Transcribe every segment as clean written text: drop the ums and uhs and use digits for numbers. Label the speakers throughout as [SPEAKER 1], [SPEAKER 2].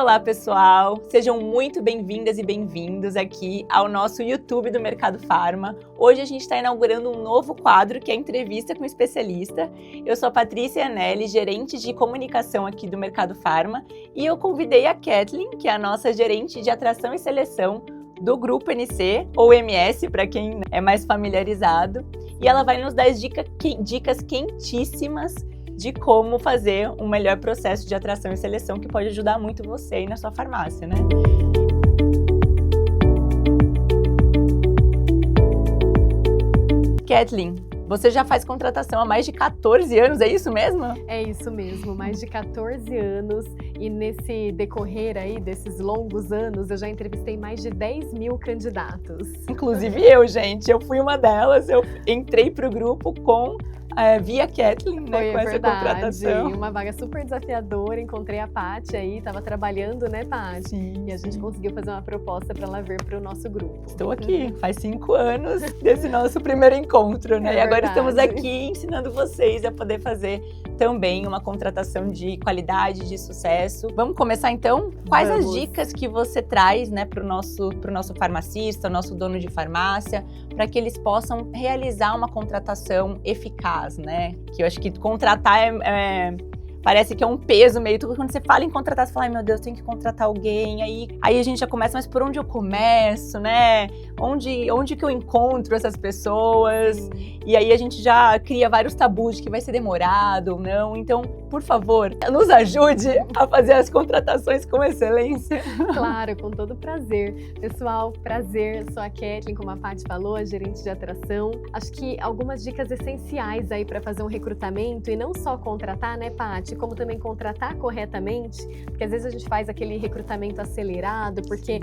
[SPEAKER 1] Olá, pessoal! Sejam muito bem-vindas e bem-vindos aqui ao nosso YouTube do Mercado Farma. Hoje a gente está inaugurando um novo quadro, que é a Entrevista com o Especialista. Eu sou a Patrícia Anelli, gerente de comunicação aqui do Mercado Farma, e eu convidei a Kathleen, que é a nossa gerente de atração e seleção do Grupo NC, ou MS, para quem é mais familiarizado, e ela vai nos dar dicas quentíssimas de como fazer um melhor processo de atração e seleção que pode ajudar muito você aí na sua farmácia, né? Kathleen, você já faz contratação há mais de 14 anos, é isso mesmo?
[SPEAKER 2] É isso mesmo, mais de 14 anos, e nesse decorrer aí desses longos anos, eu já entrevistei mais de 10 mil candidatos.
[SPEAKER 1] Inclusive eu, gente, eu fui uma delas, eu entrei para o grupo via Kathleen, né, com essa contratação.
[SPEAKER 2] Uma vaga super desafiadora, encontrei a Paty aí, estava trabalhando, né, Paty?
[SPEAKER 1] Sim,
[SPEAKER 2] e a gente conseguiu fazer uma proposta para ela vir para o nosso grupo.
[SPEAKER 1] Estou aqui, faz 5 anos desse nosso primeiro encontro, né? E agora estamos aqui ensinando vocês a poder fazer também uma contratação de qualidade, de sucesso. Vamos começar então? Quais as dicas que você traz, né, para o nosso farmacista, nosso dono de farmácia, para que eles possam realizar uma contratação eficaz, né? Que eu acho que contratar parece que é um peso meio... Quando você fala em contratar, você fala, ai meu Deus, tem que contratar alguém. Aí a gente já começa, mas por onde eu começo, né? Onde que eu encontro essas pessoas? Sim. E aí a gente já cria vários tabus de que vai ser demorado ou não. Então, por favor, nos ajude a fazer as contratações com excelência.
[SPEAKER 2] Claro, com todo prazer. Pessoal, prazer. Sou a Kathleen, como a Paty falou, a gerente de atração. Acho que algumas dicas essenciais aí para fazer um recrutamento e não só contratar, né, Paty? Como também contratar corretamente, porque às vezes a gente faz aquele recrutamento acelerado, porque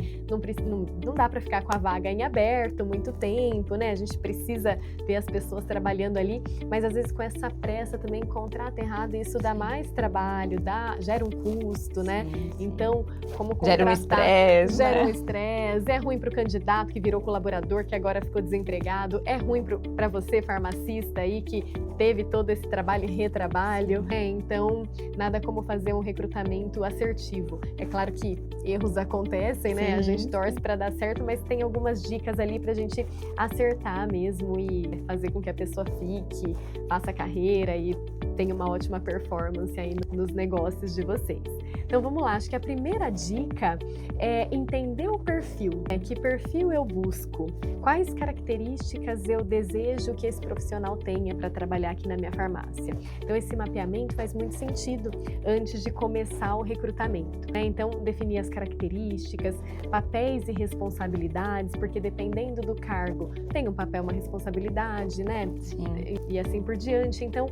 [SPEAKER 2] não dá para ficar com a vaga em aberto muito tempo, né? A gente precisa ter as pessoas trabalhando ali, mas às vezes com essa pressa também contrata errado e isso dá mais trabalho, gera um custo, né? Sim. Então, como contratar...
[SPEAKER 1] Gera um
[SPEAKER 2] estresse, é ruim para o candidato que virou colaborador, que agora ficou desempregado, é ruim para você, farmacista aí, que teve todo esse trabalho e retrabalho, então nada como fazer um recrutamento assertivo. É claro que erros acontecem, né? Sim. A gente torce para dar certo, mas tem algumas dicas ali pra gente acertar mesmo e fazer com que a pessoa fique, faça carreira e tenha uma ótima performance aí nos negócios de vocês. Então vamos lá, acho que a primeira dica é entender o perfil, né? Que perfil eu busco? Quais características eu desejo que esse profissional tenha para trabalhar aqui na minha farmácia? Então esse mapeamento faz muito sentido antes de começar o recrutamento, né? Então definir as características, papéis e responsabilidades, porque dependendo do cargo tem um papel, uma responsabilidade, né?
[SPEAKER 1] Sim.
[SPEAKER 2] E assim por diante. Então,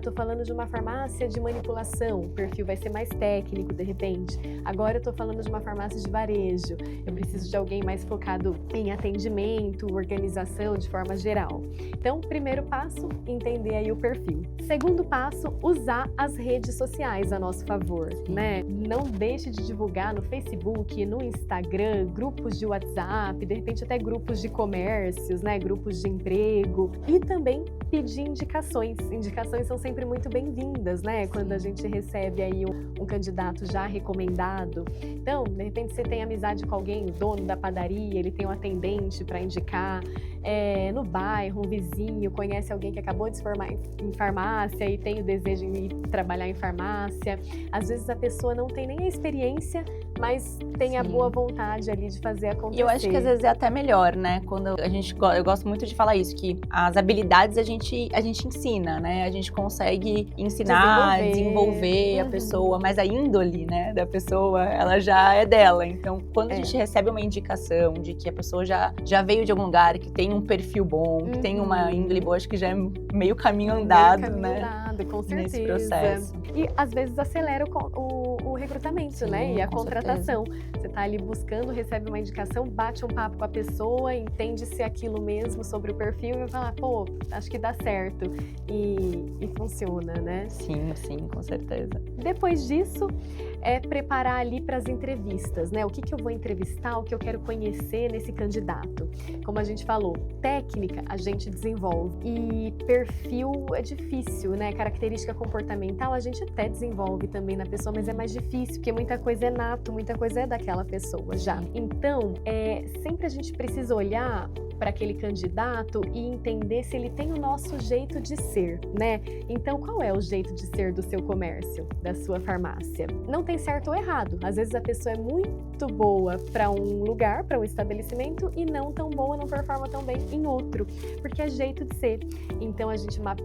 [SPEAKER 2] tô falando de uma farmácia de manipulação, o perfil vai ser mais técnico de repente. Agora eu tô falando de uma farmácia de varejo, eu preciso de alguém mais focado em atendimento, organização de forma geral. Então, primeiro passo, entender aí o perfil. Segundo passo, usar as redes sociais a nosso favor, né? Não deixe de divulgar no Facebook, no Instagram, grupos de WhatsApp, de repente até grupos de comércios, né? Grupos de emprego, e também pedir indicações. Indicações são sempre muito bem-vindas, né? Quando a gente recebe aí um candidato já recomendado. Então, de repente você tem amizade com alguém, o dono da padaria, ele tem um atendente para indicar, no bairro, um vizinho, conhece alguém que acabou de se formar em farmácia e tem o desejo de ir trabalhar em farmácia. Às vezes a pessoa não tem nem a experiência, mas tem a boa vontade ali de fazer acontecer.
[SPEAKER 1] E eu acho que às vezes é até melhor, né? Eu gosto muito de falar isso, que as habilidades a gente ensina, né? A gente consegue ensinar, desenvolver a pessoa, mas a índole, né, da pessoa, ela já é dela. Então, quando a gente recebe uma indicação de que a pessoa já veio de algum lugar, que tem um perfil bom, que tem uma índole boa, acho que já é meio caminho andado,
[SPEAKER 2] com certeza.
[SPEAKER 1] Nesse processo.
[SPEAKER 2] E às vezes acelera o recrutamento, sim, né? E a contratação. Você tá ali buscando, recebe uma indicação, bate um papo com a pessoa, entende se é aquilo mesmo sobre o perfil e vai falar, pô, acho que dá certo. E funciona, né?
[SPEAKER 1] Sim, com certeza.
[SPEAKER 2] Depois disso, é preparar ali para as entrevistas, né? O que eu vou entrevistar, o que eu quero conhecer nesse candidato. Como a gente falou, técnica a gente desenvolve e perfil é difícil, né? Característica comportamental a gente até desenvolve também na pessoa, mas é mais difícil, porque muita coisa é nato, muita coisa é daquela pessoa já. Então, sempre a gente precisa olhar para aquele candidato e entender se ele tem o nosso jeito de ser, né? Então, qual é o jeito de ser do seu comércio, da sua farmácia? Não tem certo ou errado. Às vezes a pessoa é muito boa para um lugar, para um estabelecimento e não tão boa, não performa tão bem em outro, porque é jeito de ser. Então,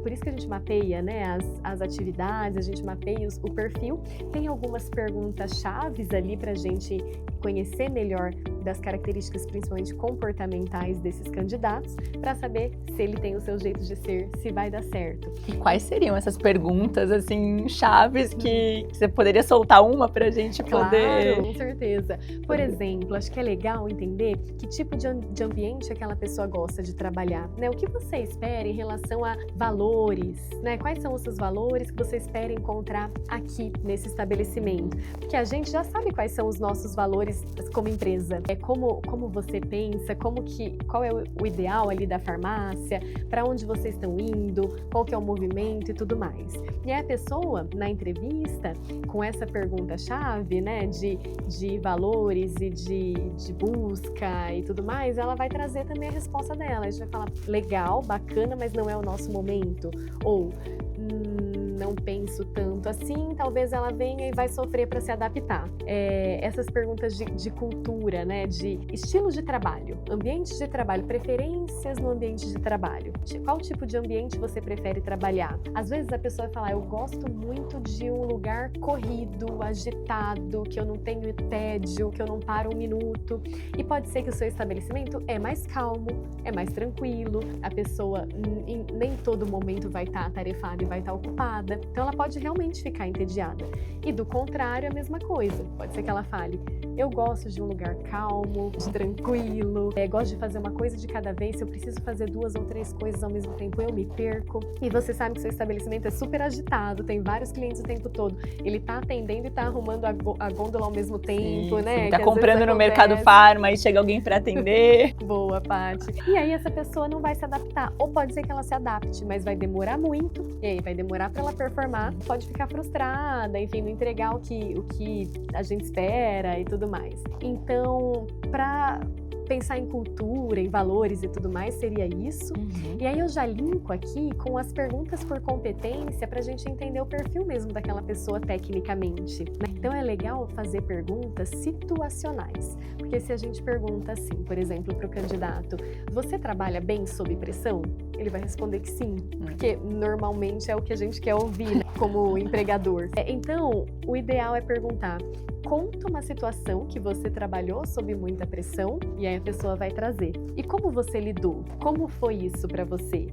[SPEAKER 2] por isso que a gente mapeia, né, as atividades, a gente mapeia o perfil. Tem algumas perguntas chaves ali para a gente conhecer melhor das características, principalmente comportamentais desses candidatos, para saber se ele tem o seu jeito de ser, se vai dar certo.
[SPEAKER 1] E quais seriam essas perguntas, assim, chaves que você poderia soltar uma pra gente poder...
[SPEAKER 2] Claro, com certeza. Por exemplo, acho que é legal entender que tipo de ambiente aquela pessoa gosta de trabalhar, né? O que você espera em relação a valores, né? Quais são os seus valores que você espera encontrar aqui nesse estabelecimento? Porque a gente já sabe quais são os nossos valores como empresa. Como você pensa, qual é o ideal ali da farmácia, para onde vocês estão indo, qual que é o movimento e tudo mais. E aí a pessoa, na entrevista, com essa pergunta-chave, né, de valores e de busca e tudo mais, ela vai trazer também a resposta dela. A gente vai falar, legal, bacana, mas não é o nosso momento. Ou, não penso tanto assim, talvez ela venha e vai sofrer para se adaptar. Essas perguntas de cultura, né, de estilos de trabalho, ambientes de trabalho, preferências no ambiente de trabalho. Qual tipo de ambiente você prefere trabalhar? Às vezes a pessoa vai falar, eu gosto muito de um lugar corrido, agitado, que eu não tenho tédio, que eu não paro um minuto. E pode ser que o seu estabelecimento é mais calmo, é mais tranquilo, a pessoa nem todo momento vai estar atarefada e vai estar ocupada. Então ela pode realmente ficar entediada. E do contrário, a mesma coisa. Pode ser que ela fale, eu gosto de um lugar calmo, tranquilo, gosto de fazer uma coisa de cada vez. Se eu preciso fazer 2 ou 3 coisas ao mesmo tempo, eu me perco. E você sabe que seu estabelecimento é super agitado, tem vários clientes o tempo todo. Ele tá atendendo e tá arrumando a gôndola ao mesmo tempo, né?
[SPEAKER 1] Tá comprando no Mercado Farma e chega alguém para atender.
[SPEAKER 2] Boa, Paty. E aí essa pessoa não vai se adaptar. Ou pode ser que ela se adapte, mas vai demorar muito. E aí vai demorar para ela performar. Pode ficar frustrada, enfim, não entregar o que a gente espera e tudo mais. Então, para pensar em cultura, em valores e tudo mais, seria isso. E aí eu já linko aqui com as perguntas por competência para a gente entender o perfil mesmo daquela pessoa tecnicamente, né? Então é legal fazer perguntas situacionais, porque se a gente pergunta assim, por exemplo, para o candidato, você trabalha bem sob pressão? Ele vai responder que sim, porque normalmente é o que a gente quer ouvir, né, como empregador. Então, o ideal é perguntar, conta uma situação que você trabalhou sob muita pressão, e aí a pessoa vai trazer. E como você lidou? Como foi isso para você?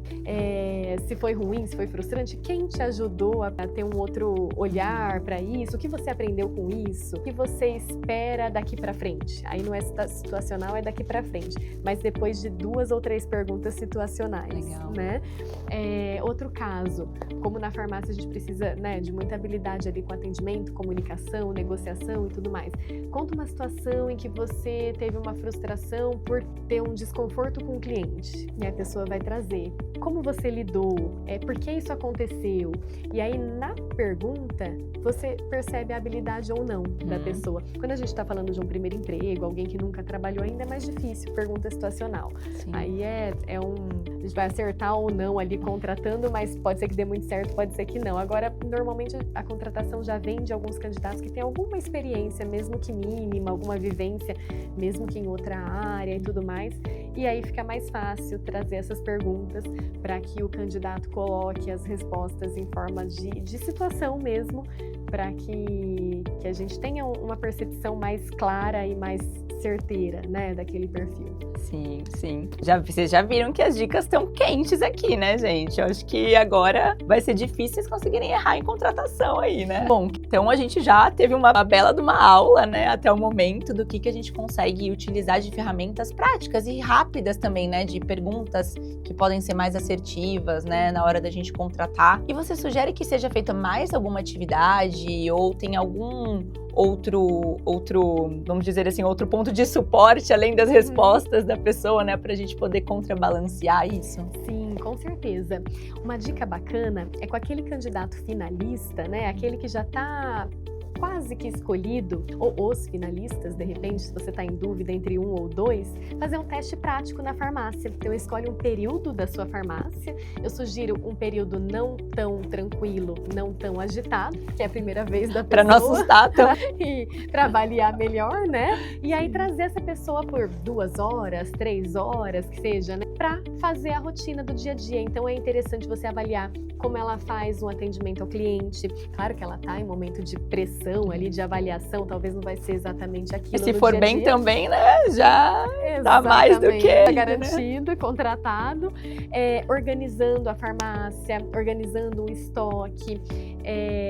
[SPEAKER 2] Se foi ruim, se foi frustrante, quem te ajudou a ter um outro olhar para isso? O que você aprendeu com isso? O que você espera daqui para frente? Aí não é situacional, é daqui para frente. Mas depois de 2 ou 3 perguntas situacionais, né? Outro caso, como na farmácia a gente precisa, né, de muita habilidade ali com atendimento, comunicação, negociação e tudo mais. Conta uma situação em que você teve uma frustração por ter um desconforto com o cliente. E a pessoa vai trazer. Como você lidou? Por que isso aconteceu? E aí, na pergunta, você percebe a habilidade ou não da pessoa. Quando a gente está falando de um primeiro emprego, alguém que nunca trabalhou ainda, é mais difícil, pergunta situacional. Sim. Aí a gente vai acertar ou não ali contratando, mas pode ser que dê muito certo, pode ser que não. Agora, normalmente a contratação já vem de alguns candidatos que têm alguma experiência, mesmo que mínima, alguma vivência, mesmo que em outra área e tudo mais. E aí fica mais fácil trazer essas perguntas para que o candidato coloque as respostas em forma de situação mesmo, para que a gente tenha uma percepção mais clara e mais certeira, né, daquele perfil.
[SPEAKER 1] Sim, sim. Vocês já viram que as dicas estão quentes aqui, né, gente? Eu acho que agora vai ser difícil vocês conseguirem errar em contratação aí, né? Bom, então a gente já teve uma bela de uma aula, né, até o momento, do que a gente consegue utilizar de ferramentas práticas e rápidas também, né, de perguntas que podem ser mais assertivas, né, na hora da gente contratar. E você sugere que seja feita mais alguma atividade idade ou tem algum outro, vamos dizer assim, outro ponto de suporte além das respostas da pessoa, né, pra gente poder contrabalancear isso?
[SPEAKER 2] Sim, com certeza. Uma dica bacana é com aquele candidato finalista, né, aquele que já está quase que escolhido, ou os finalistas, de repente, se você está em dúvida entre um ou dois, fazer um teste prático na farmácia. Então, escolhe um período da sua farmácia. Eu sugiro um período não tão tranquilo, não tão agitado, que é a primeira vez da pessoa.
[SPEAKER 1] Para não assustar,
[SPEAKER 2] E para avaliar melhor, né? E aí trazer essa pessoa por 2 horas, 3 horas, que seja, né? Para fazer a rotina do dia a dia. Então, é interessante você avaliar como ela faz um atendimento ao cliente. Claro que ela está em momento de pressão ali, de avaliação, talvez não vai ser exatamente aquilo.
[SPEAKER 1] E se for bem também, né, já dá
[SPEAKER 2] exatamente,
[SPEAKER 1] mais do que
[SPEAKER 2] tá garantido, né? Contratado, organizando a farmácia, organizando o estoque,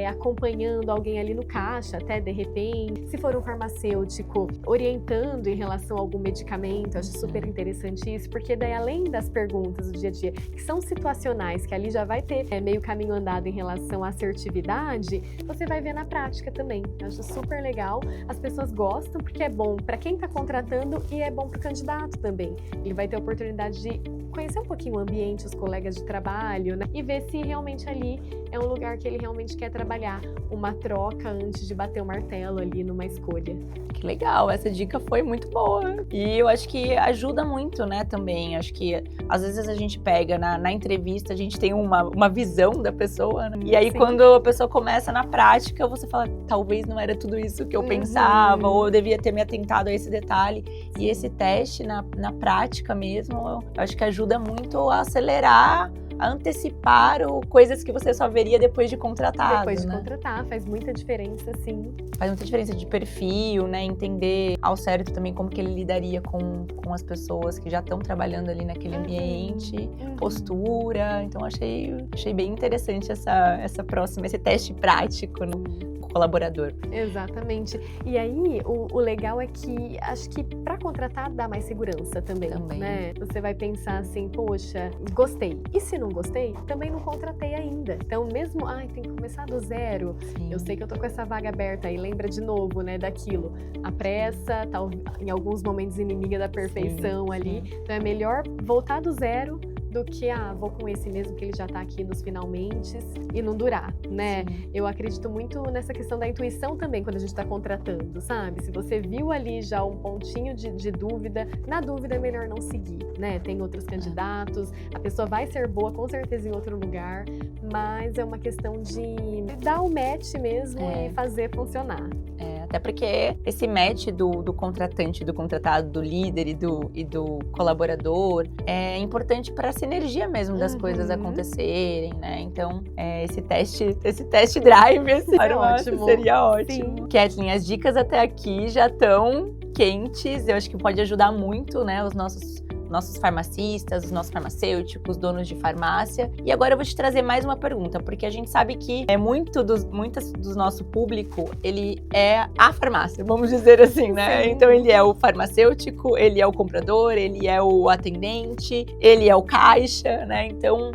[SPEAKER 2] acompanhando alguém ali no caixa, até de repente. Se for um farmacêutico, orientando em relação a algum medicamento, acho super interessante isso, porque daí além das perguntas do dia a dia, que são situacionais, que ali já vai ter meio caminho andado em relação à assertividade, você vai ver na prática também. Eu acho super legal, as pessoas gostam porque é bom para quem está contratando e é bom para o candidato também. Ele vai ter a oportunidade de conhecer um pouquinho o ambiente, os colegas de trabalho, né? E ver se realmente ali é um lugar que ele realmente quer trabalhar, uma troca antes de bater o martelo ali numa escolha.
[SPEAKER 1] Que legal, essa dica foi muito boa. E eu acho que ajuda muito, né, também. Acho que às vezes a gente pega na entrevista, a gente tem uma visão da pessoa, né? E aí
[SPEAKER 2] Sim.
[SPEAKER 1] Quando a pessoa começa na prática, você fala, talvez não era tudo isso que eu pensava, ou eu devia ter me atentado a esse detalhe. E esse teste na prática mesmo, eu acho que ajuda muito a acelerar, a antecipar coisas que você só veria depois de contratado.
[SPEAKER 2] Depois de
[SPEAKER 1] né?
[SPEAKER 2] contratar, faz muita diferença, sim.
[SPEAKER 1] Faz muita diferença de perfil, né? Entender ao certo também como que ele lidaria com as pessoas que já estão trabalhando ali naquele ambiente, postura. Então achei bem interessante esse teste prático no colaborador.
[SPEAKER 2] Exatamente. E aí, o legal é que acho que para contratar dá mais segurança também, né? Você vai pensar assim, poxa, gostei. E se não gostei, também não contratei ainda. Então, mesmo, tem que começar do zero.
[SPEAKER 1] Sim.
[SPEAKER 2] Eu sei que eu tô com essa vaga aberta e lembra de novo, né, daquilo. A pressa, tá, em alguns momentos inimiga da perfeição ali. Então, é melhor voltar do zero do que, vou com esse mesmo que ele já tá aqui nos finalmente e não durar, né? Sim. Eu acredito muito nessa questão da intuição também quando a gente tá contratando, sabe? Se você viu ali já um pontinho de dúvida, na dúvida é melhor não seguir, né? Tem outros candidatos, a pessoa vai ser boa com certeza em outro lugar, mas é uma questão de dar o match mesmo e fazer funcionar.
[SPEAKER 1] Até porque esse match do contratante, do contratado, do líder e do colaborador é importante para a sinergia mesmo das coisas acontecerem, né? Então, esse test drive
[SPEAKER 2] ótimo.
[SPEAKER 1] Seria ótimo.
[SPEAKER 2] Sim.
[SPEAKER 1] Kathleen, as dicas até aqui já estão quentes, eu acho que pode ajudar muito, né, os nossos farmacistas, os nossos farmacêuticos, donos de farmácia. E agora eu vou te trazer mais uma pergunta, porque a gente sabe que muito do nosso público, ele é a farmácia, vamos dizer assim, né?
[SPEAKER 2] Sim.
[SPEAKER 1] Então ele é o farmacêutico, ele é o comprador, ele é o atendente, ele é o caixa, né? Então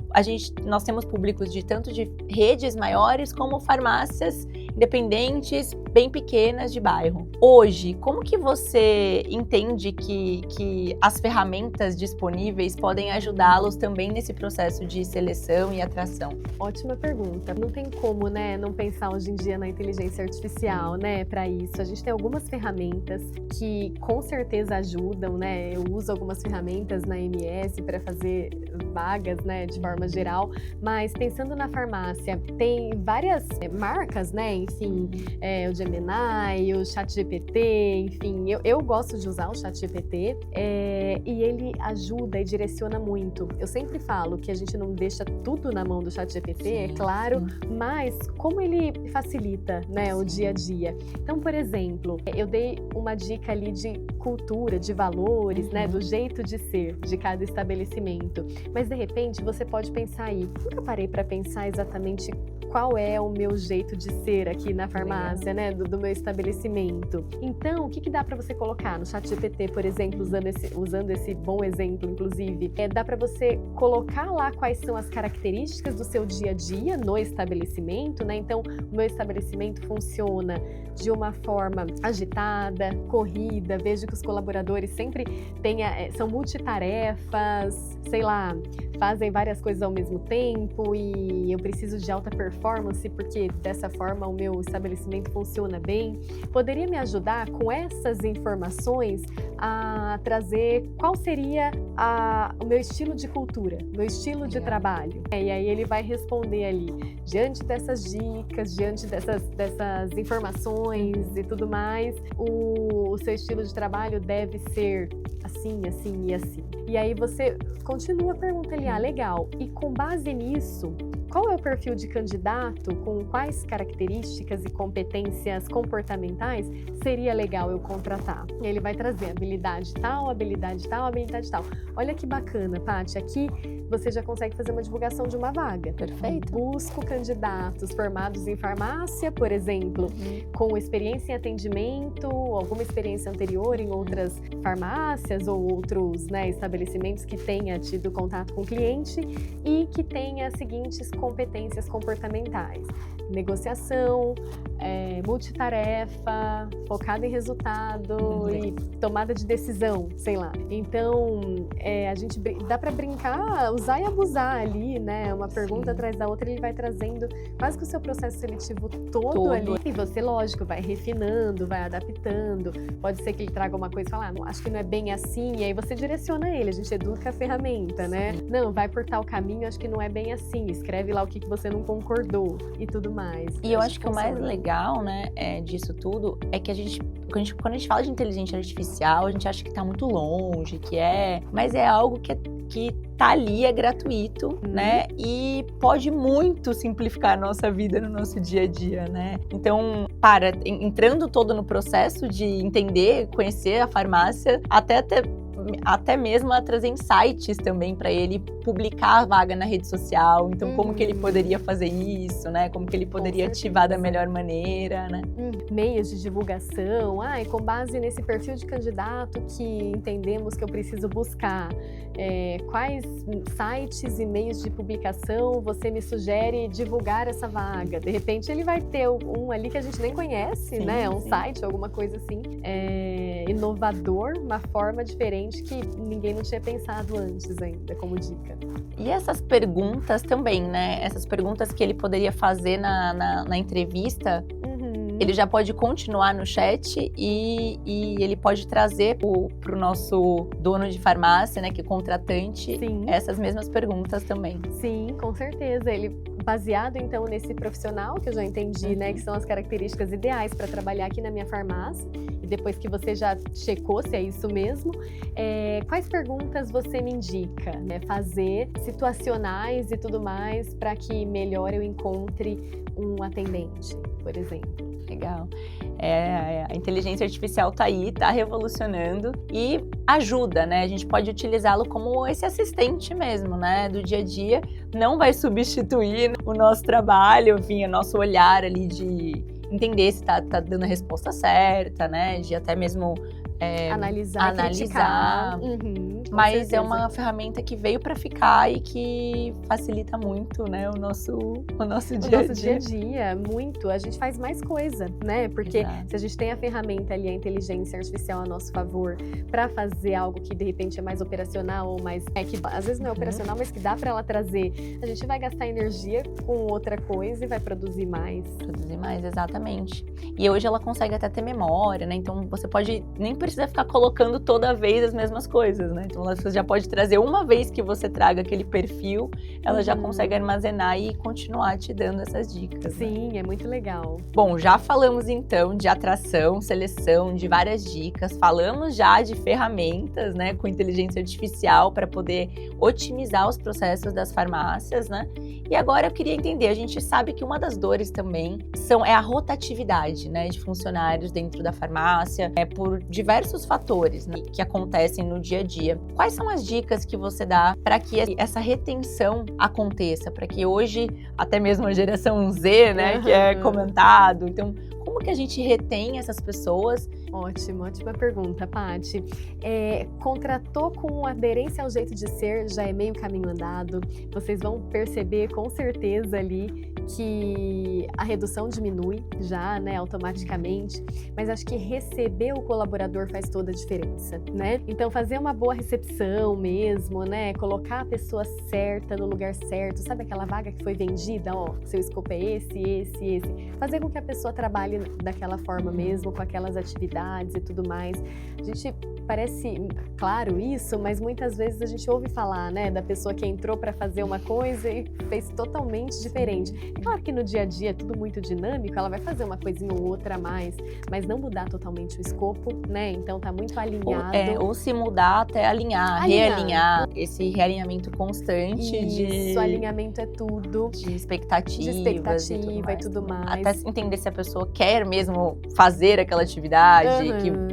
[SPEAKER 1] nós temos públicos tanto de redes maiores como farmácias independentes, bem pequenas de bairro. Hoje, como que você entende que as ferramentas disponíveis podem ajudá-los também nesse processo de seleção e atração?
[SPEAKER 2] Ótima pergunta. Não tem como, né, não pensar hoje em dia na inteligência artificial, né, para isso. A gente tem algumas ferramentas que com certeza ajudam, né? Eu uso algumas ferramentas na MS para fazer vagas, né, de forma geral, mas pensando na farmácia, tem várias marcas, né, enfim, o Gemini, o ChatGPT, enfim, eu gosto de usar o ChatGPT e ele ajuda e direciona muito. Eu sempre falo que a gente não deixa tudo na mão do ChatGPT, é claro, mas como ele facilita, né, o dia a dia. Então, por exemplo, eu dei uma dica ali de cultura, de valores, né, do jeito de ser de cada estabelecimento. Mas, de repente, você pode pensar nunca parei para pensar exatamente qual é o meu jeito de ser aqui na farmácia, né? né, do meu estabelecimento. Então, o que dá para você colocar no ChatGPT, por exemplo, usando esse bom exemplo, inclusive, dá para você colocar lá quais são as características do seu dia a dia no estabelecimento, né? Então, o meu estabelecimento funciona de uma forma agitada, corrida, vejo que os colaboradores sempre são multitarefas, sei lá, fazem várias coisas ao mesmo tempo e eu preciso de alta performance porque dessa forma o meu estabelecimento funciona bem. Poderia me ajudar com essas informações a trazer qual seria o meu estilo de cultura, meu estilo de trabalho. E aí ele vai responder ali, diante dessas dicas, diante dessas informações e tudo mais, o seu estilo de trabalho deve ser assim, assim e assim. E aí você continua a pergunta ali, legal. E com base nisso, qual é o perfil de candidato com quais características e competências comportamentais seria legal eu contratar? E ele vai trazer habilidade tal, habilidade tal, habilidade tal. Olha que bacana, Paty. Aqui você já consegue fazer uma divulgação de uma vaga.
[SPEAKER 1] Perfeito.
[SPEAKER 2] Busco candidatos formados em farmácia, por exemplo, com experiência em atendimento, alguma experiência anterior em outras farmácias ou outros, né, estabelecimentos que tenha tido contato com o cliente e que tenha as seguintes competências comportamentais: negociação, multitarefa, focada em resultado e tomada de decisão, sei lá. Então, a gente dá para brincar, usar e abusar ali, né? Uma pergunta atrás da outra, ele vai trazendo quase que o seu processo seletivo todo ali. E você, lógico, vai refinando, vai adaptando. Pode ser que ele traga uma coisa e fala, acho que não é bem assim, e aí você direciona ele, a gente educa a ferramenta, né? Não, vai por tal caminho, acho que não é bem assim. Escreve lá o que você não concordou e tudo mais.
[SPEAKER 1] E eu acho que o mais legal, né, disso tudo é que quando a gente fala de inteligência artificial, a gente acha que tá muito longe, mas é algo que tá ali, é gratuito, né? E pode muito simplificar a nossa vida no nosso dia a dia, né? Então, entrando todo no processo de entender, conhecer a farmácia, até mesmo a trazer insights também para ele publicar a vaga na rede social. Então, como que ele poderia fazer isso, né? Como que ele poderia ativar da melhor maneira, né?
[SPEAKER 2] Meios de divulgação. E com base nesse perfil de candidato que entendemos que eu preciso buscar, quais sites e meios de publicação você me sugere divulgar essa vaga? De repente, ele vai ter um ali que a gente nem conhece, né? Um site, alguma coisa assim, inovador, uma forma diferente que ninguém não tinha pensado antes ainda, como dica.
[SPEAKER 1] E essas perguntas também, né? Essas perguntas que ele poderia fazer na entrevista, ele já pode continuar no chat e ele pode trazer pro nosso dono de farmácia, né, que é contratante, essas mesmas perguntas também.
[SPEAKER 2] Sim, com certeza. Ele, baseado então nesse profissional que eu já entendi, né, que são as características ideais para trabalhar aqui na minha farmácia, e depois que você já checou se é isso mesmo, quais perguntas você me indica, né, fazer situacionais e tudo mais para que melhor eu encontre um atendente, por exemplo.
[SPEAKER 1] Legal. A inteligência artificial tá aí, tá revolucionando e ajuda, né? A gente pode utilizá-lo como esse assistente mesmo, né? Do dia a dia. Não vai substituir o nosso trabalho, enfim, o nosso olhar ali de entender se tá dando a resposta certa, né? De até mesmo
[SPEAKER 2] analisar. Criticar.
[SPEAKER 1] Mas
[SPEAKER 2] certeza.
[SPEAKER 1] É uma ferramenta que veio para ficar e que facilita muito, né, o nosso dia a dia.
[SPEAKER 2] O nosso dia a dia, muito. A gente faz mais coisa, né? Porque se a gente tem a ferramenta ali, a inteligência artificial a nosso favor, para fazer algo que de repente é mais operacional ou mais que às vezes não é operacional, mas que dá para ela trazer, a gente vai gastar energia com outra coisa e vai produzir mais.
[SPEAKER 1] Exatamente. E hoje ela consegue até ter memória, né? Então você nem precisa ficar colocando toda vez as mesmas coisas, né? Então você já pode trazer uma vez que você traga aquele perfil, ela já consegue armazenar e continuar te dando essas dicas.
[SPEAKER 2] Sim, né? É muito legal.
[SPEAKER 1] Bom, já falamos então de atração, seleção, de várias dicas, falamos já de ferramentas, né, com inteligência artificial para poder otimizar os processos das farmácias, né? E agora eu queria entender, a gente sabe que uma das dores também é a rotatividade, né, de funcionários dentro da farmácia, por diversos fatores, né, que acontecem no dia a dia. Quais são as dicas que você dá para que essa retenção aconteça, para que hoje, até mesmo a geração Z, né, que é comentado, então, como como que a gente retém essas pessoas?
[SPEAKER 2] Ótima pergunta, Paty. Contratou com aderência ao jeito de ser, já é meio caminho andado. Vocês vão perceber com certeza ali que a redução diminui já, né, automaticamente, mas acho que receber o colaborador faz toda a diferença, né? Então fazer uma boa recepção mesmo, né, colocar a pessoa certa no lugar certo, sabe aquela vaga que foi vendida, ó, seu escopo é esse, fazer com que a pessoa trabalhe daquela forma mesmo, com aquelas atividades e tudo mais. A gente parece claro isso, mas muitas vezes a gente ouve falar, né, da pessoa que entrou para fazer uma coisa e fez totalmente diferente. É claro que no dia a dia é tudo muito dinâmico, ela vai fazer uma coisinha ou outra a mais, mas não mudar totalmente o escopo, né? Então tá muito alinhado.
[SPEAKER 1] Ou se mudar até alinhar, realinhar. Esse realinhamento constante
[SPEAKER 2] Isso, alinhamento é tudo.
[SPEAKER 1] De expectativas
[SPEAKER 2] e tudo mais.
[SPEAKER 1] Até entender se a pessoa quer mesmo fazer aquela atividade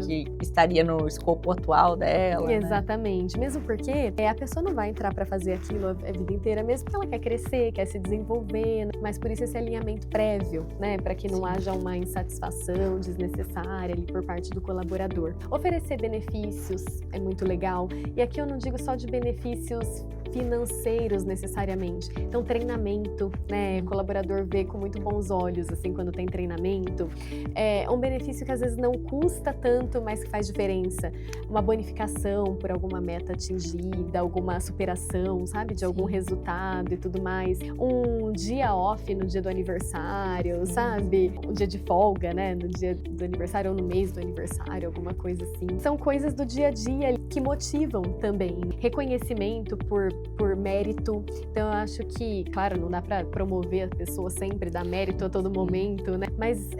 [SPEAKER 1] que estaria no escopo atual dela.
[SPEAKER 2] Exatamente.
[SPEAKER 1] Né?
[SPEAKER 2] Mesmo porque a pessoa não vai entrar para fazer aquilo a vida inteira, mesmo que ela quer crescer, quer se desenvolver, mas por isso esse alinhamento prévio, né? Para que não haja uma insatisfação desnecessária ali por parte do colaborador. Oferecer benefícios é muito legal. E aqui eu não digo só de benefícios financeiros necessariamente. Então, treinamento, né? O colaborador vê com muito bons olhos, assim, quando tem treinamento. É um benefício que às vezes não custa tanto, mas que faz diferença. Uma bonificação por alguma meta atingida, alguma superação, sabe? De algum resultado e tudo mais. Um dia off no dia do aniversário, sabe? Um dia de folga, né? No dia do aniversário ou no mês do aniversário, alguma coisa assim. São coisas do dia a dia que motivam também. Reconhecimento por mérito. Então, eu acho que, claro, não dá para promover a pessoa sempre, dar mérito a todo momento, né? Mas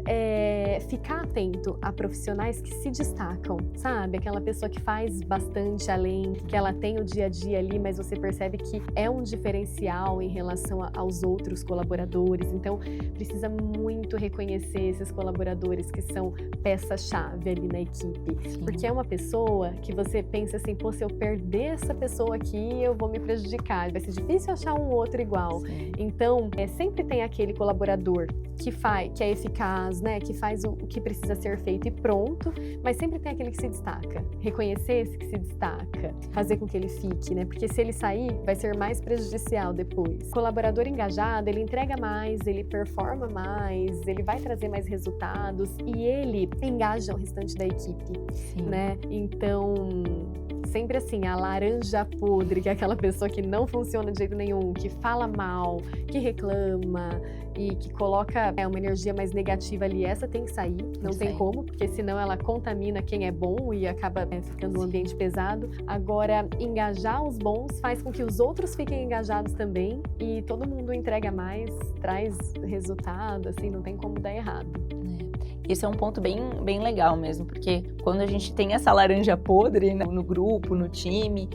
[SPEAKER 2] ficar atento a profissionais que se destacam, sabe? Aquela pessoa que faz bastante além, que ela tem o dia a dia ali, mas você percebe que é um diferencial em relação aos outros colaboradores. Então, precisa muito reconhecer esses colaboradores que são peça-chave ali na equipe.
[SPEAKER 1] Sim.
[SPEAKER 2] Porque é uma pessoa que você pensa assim, pô, se eu perder essa pessoa aqui, eu vou me prejudicar. Vai ser difícil achar um outro igual.
[SPEAKER 1] Sim.
[SPEAKER 2] Então, sempre tem aquele colaborador que é eficaz, né? Que faz o que precisa ser feito e pronto, mas sempre tem aquele que se destaca. Reconhecer esse que se destaca, fazer com que ele fique, né? Porque se ele sair, vai ser mais prejudicial depois. O colaborador engajado, ele entrega mais, ele performa mais, ele vai trazer mais resultados e ele engaja o restante da equipe, né? Então, sempre assim, a laranja podre, que é aquela pessoa que não funciona de jeito nenhum, que fala mal, que reclama e que coloca uma energia mais negativa ali, essa tem que sair, não tem como, porque senão ela contamina quem é bom e acaba ficando um ambiente pesado. Agora, engajar os bons faz com que os outros fiquem engajados também e todo mundo entrega mais, traz resultado, assim, não tem como dar errado.
[SPEAKER 1] Esse é um ponto bem legal mesmo, porque quando a gente tem essa laranja podre, né, no grupo, no time,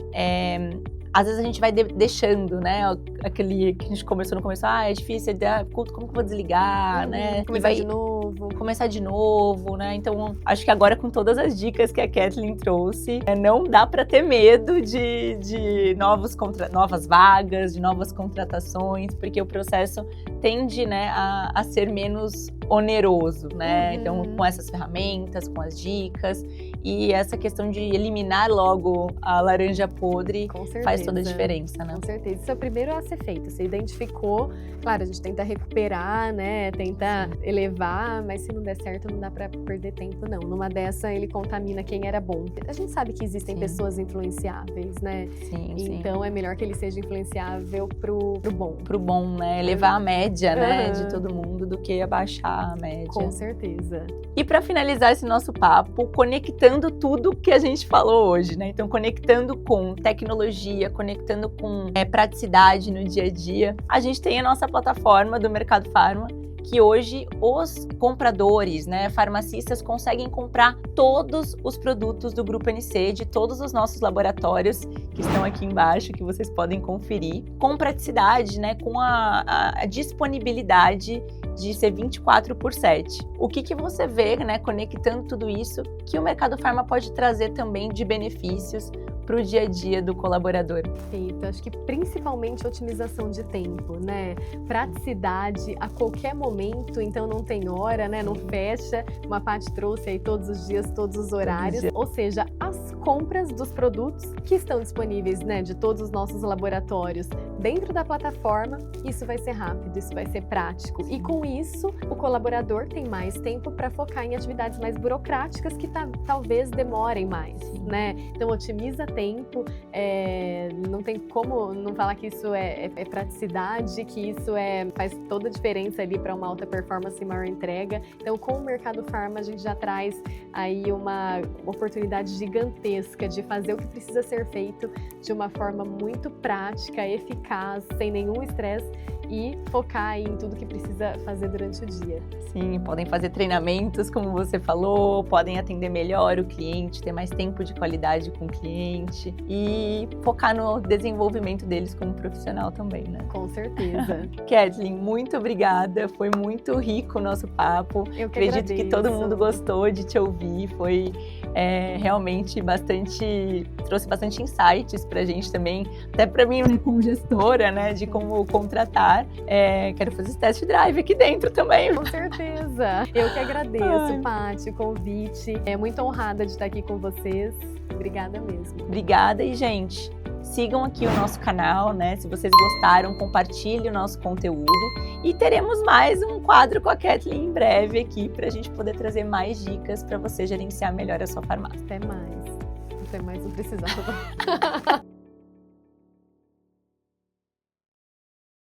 [SPEAKER 1] às vezes a gente vai deixando, né, aquele que a gente começou no começo, é difícil, como que eu vou desligar, né? Começar de novo, né? Então, acho que agora com todas as dicas que a Kathleen trouxe, não dá para ter medo de novas vagas, de novas contratações, porque o processo tende, né, a ser menos oneroso, né? Então, com essas ferramentas, com as dicas e essa questão de eliminar logo a laranja podre faz toda a diferença, né?
[SPEAKER 2] Com certeza. Isso é o primeiro a ser feito. Você identificou, claro, a gente tenta recuperar, né? Tenta elevar, mas se não der certo, não dá pra perder tempo, não. Numa dessa, ele contamina quem era bom. A gente sabe que existem pessoas influenciáveis, né?
[SPEAKER 1] Sim.
[SPEAKER 2] Então, é melhor que ele seja influenciável pro bom.
[SPEAKER 1] Pro bom, né? Elevar a média, né? De todo mundo do que abaixar a média.
[SPEAKER 2] Com certeza.
[SPEAKER 1] E para finalizar esse nosso papo, conectando tudo que a gente falou hoje, né? Então, conectando com tecnologia, conectando com praticidade no dia a dia, a gente tem a nossa plataforma do Mercado Farma, que hoje os compradores, né, farmacistas conseguem comprar todos os produtos do Grupo NC, de todos os nossos laboratórios que estão aqui embaixo, que vocês podem conferir, com praticidade, né, com a disponibilidade de ser 24/7. O que você vê, né, conectando tudo isso, que o Mercado Farma pode trazer também de benefícios para o dia a dia do colaborador?
[SPEAKER 2] Perfeito. Acho que principalmente otimização de tempo, né? Praticidade a qualquer momento, então não tem hora, né? Não fecha. Uma Paty trouxe aí todos os dias, todos os horários. Ou seja, as compras dos produtos que estão disponíveis, né? De todos os nossos laboratórios dentro da plataforma, isso vai ser rápido, isso vai ser prático. E com isso, o colaborador tem mais tempo para focar em atividades mais burocráticas que talvez demorem mais, né? Então, otimiza tempo, não tem como não falar que isso é praticidade, que isso faz toda a diferença ali para uma alta performance e maior entrega. Então, com o Mercado Farma, a gente já traz aí uma oportunidade gigantesca de fazer o que precisa ser feito de uma forma muito prática, eficaz, sem nenhum estresse e focar em tudo que precisa fazer durante o dia.
[SPEAKER 1] Sim, podem fazer treinamentos, como você falou, podem atender melhor o cliente, ter mais tempo de qualidade com o cliente e focar no desenvolvimento deles como profissional também, né?
[SPEAKER 2] Com certeza.
[SPEAKER 1] Kathleen, muito obrigada, foi muito rico o nosso papo.
[SPEAKER 2] Eu que
[SPEAKER 1] Acredito
[SPEAKER 2] agradeço.
[SPEAKER 1] que todo mundo gostou de te ouvir, foi realmente trouxe bastante insights pra gente também, até pra mim, né, como gestora, né, de como contratar. Quero fazer esse test drive aqui dentro também.
[SPEAKER 2] Com certeza. Eu que agradeço, Paty, o convite. Muito honrada de estar aqui com vocês. Obrigada mesmo.
[SPEAKER 1] Obrigada e, gente, sigam aqui o nosso canal, né? Se vocês gostaram, compartilhem o nosso conteúdo e teremos mais um quadro com a Kathleen em breve aqui para a gente poder trazer mais dicas para você gerenciar melhor a sua farmácia.
[SPEAKER 2] Até mais. Até mais, não precisava.